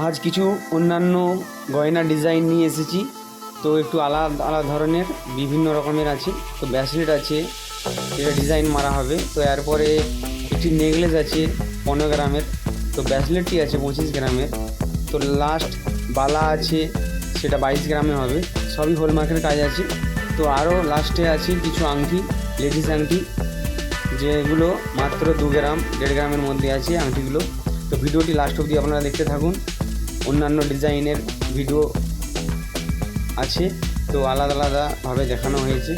আজ কিছু অন্যান্য গয়না ডিজাইন নিয়ে এসেছি। তো একটু আলাদা আলাদা ধরনের বিভিন্ন রকমের আছে। তো ব্রেসলেট আছে, এটা ডিজাইন মারা হবে। তো এরপরে একটি নেকলেস আছে 15 গ্রামের। তো ব্রেসলেটটি আছে 25 গ্রামের। তো লাস্ট বালা আছে, সেটা 22 গ্রামে হবে। সবই হলমার্কের কাজ আছে। তো আরও লাস্টে আছে কিছু আংটি, লেডিস আংটি, যেগুলো মাত্র 2 গ্রাম 1.5 গ্রামের মধ্যে আছে আংটিগুলো। তো ভিডিওটি লাস্ট অবধি আপনারা দেখতে থাকুন। অন্যান্য ডিজাইনের ভিডিও আছে, তো আলাদা আলাদাভাবে দেখানো হয়েছে।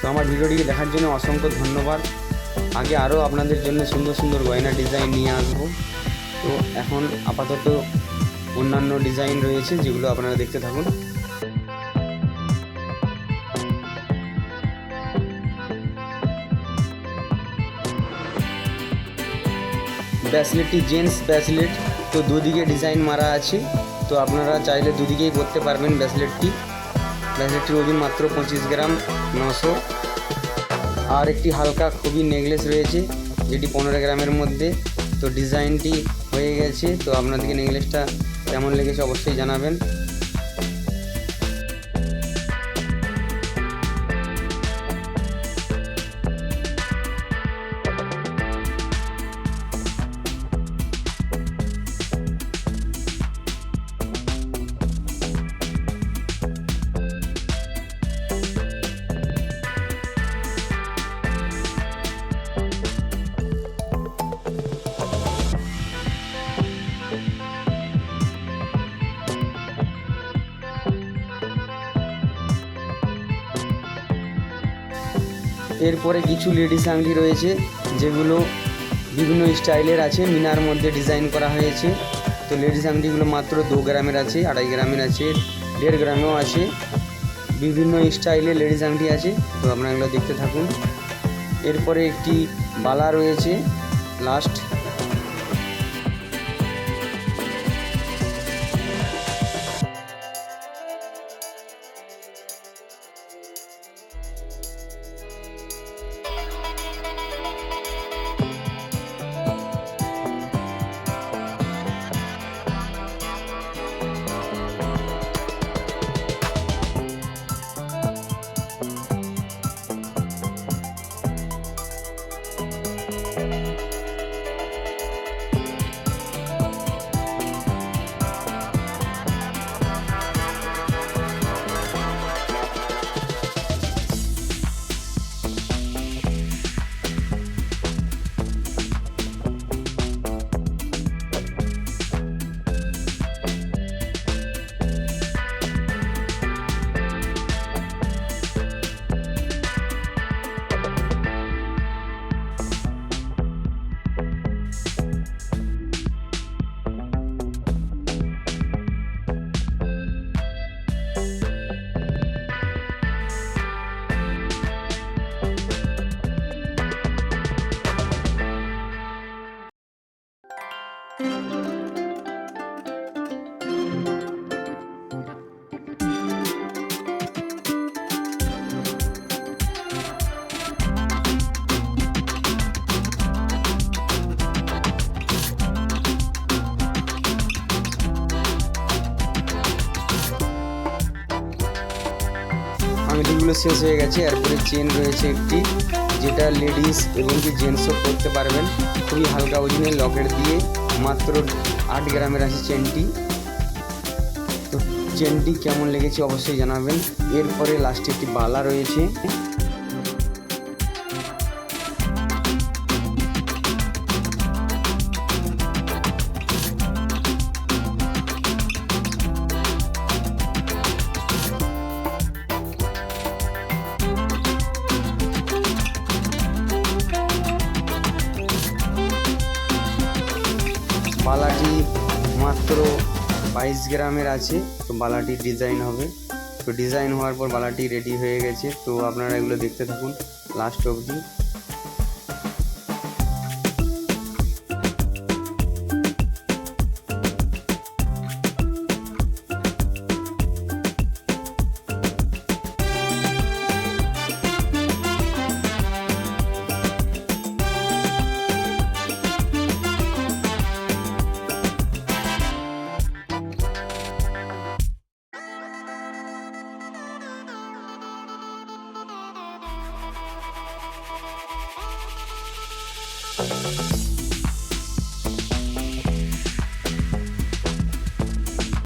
তো আমার ভিডিওটিকে দেখার জন্য অসংখ্য ধন্যবাদ। আগে আরও আপনাদের জন্য সুন্দর সুন্দর গয়না ডিজাইন নিয়ে আসবো। তো এখন আপাতত অন্যান্য ডিজাইন রয়েছে, যেগুলো আপনারা দেখতে থাকুন। ব্রেসলেটটি জেন্টস ব্রেসলেট। তো দুদিকে ডিজাইন মারা আছে। তো আপনারা চাইলে দুদিকেই করতে পারবেন ব্রেসলেটটির ওজন মাত্র 25 গ্রাম 900। আর একটি হালকা খুবই নেকলেস রয়েছে, যেটি 15 গ্রামের মধ্যে। তো ডিজাইনটি হয়ে গেছে। তো আপনাদেরকে নেকলেসটা কেমন লেগেছে অবশ্যই জানাবেন। এরপরে কিছু লেডিস আংটি রয়েছে, যেগুলো বিভিন্ন স্টাইলের আছে, মিনার মধ্যে ডিজাইন করা হয়েছে। তো লেডিস আংটিগুলো মাত্র 2 গ্রামের আছে, 2.5 গ্রামের আছে, 1.5 গ্রামেও আছে। বিভিন্ন স্টাইলের লেডিস আংটি আছে। তো আপনারা এগুলো দেখতে থাকুন। এরপরে একটি বালা রয়েছে লাস্ট। আংটিগুলো শেষ হয়ে গেছে। এরপরে চেন রয়েছে একটি, যেটা লেডিস এবং কি জেন্টসও করতে পারবেন। খুবই হালকা ওজনের লকেট দিয়ে, মাত্র 8 গ্রামের আছে চেনটি। তো চেনটি কেমন লেগেছে অবশ্যই জানাবেন। এরপরে লাস্টে একটি বালা রয়েছে। বালাটি মাত্র 22 গ্রামের আছে। তো বালাটি ডিজাইন হবে। তো ডিজাইন হওয়ার পর বালাটি রেডি হয়ে গেছে। তো আপনারা এগুলো দেখতে থাকুন লাস্ট অবধি।